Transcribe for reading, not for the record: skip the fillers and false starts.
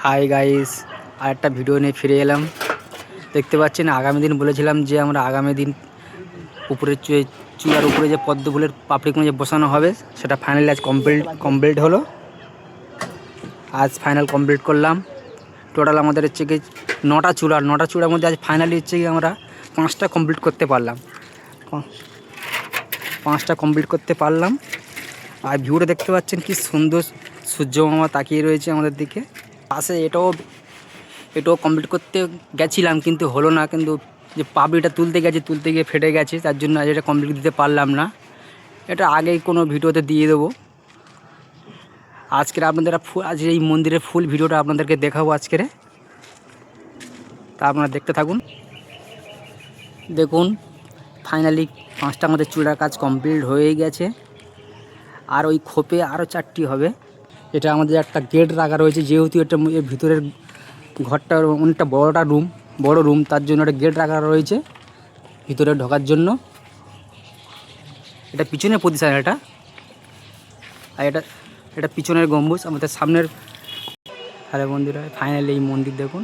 Hi guys, আর একটা video নিয়ে ফিরে এলাম। দেখতে পাচ্ছেন আগামী দিন বলেছিলাম যে আমরা আগামী দিন উপরে চূড়ার উপরে যে পদ্ম ফুলের পাপড়িগুলো যে বসানো হবে সেটা ফাইনালি আজ কমপ্লিট হলো। আজ ফাইনাল কমপ্লিট করলাম। টোটাল আমাদের হচ্ছে কি 9টা চূড়ার মধ্যে আজ ফাইনালি হচ্ছে কি আমরা 5টা কমপ্লিট করতে পারলাম। 5টা কমপ্লিট করতে পারলাম। আর ভিউটা দেখতে পাচ্ছেন কি সুন্দর, সূর্য মামা তাকিয়ে রয়েছে আমাদের দিকে। পাশে এটাও কমপ্লিট করতে গেছিলাম কিন্তু হলো না, কিন্তু যে পাপড়িটা তুলতে গিয়ে ফেটে গেছে, তার জন্য আজ এটা কমপ্লিট দিতে পারলাম না। এটা আগেই কোনো ভিডিওতে দিয়ে দেবো। আজকের আপনাদের আজ এই মন্দিরের ফুল ভিডিওটা আপনাদেরকে দেখাবো আজকের, তা আপনারা দেখতে থাকুন। দেখুন ফাইনালি 5টা আমাদের চূড়ার কাজ কমপ্লিট হয়ে গেছে। আর ওই খোপে আরও 4টি হবে। এটা আমাদের একটা গেট রাখা রয়েছে, যেহেতু এটা এর ভিতরের ঘরটা অনেকটা বড় রুম, তার জন্য একটা গেট রাখা রয়েছে ভিতরে ঢোকার জন্য। এটা পিছনের পজিশন এটা, আর এটা পিছনের গম্বুজ আমাদের সামনের। আরে বন্ধুরা ফাইনালি এই মন্দির দেখুন।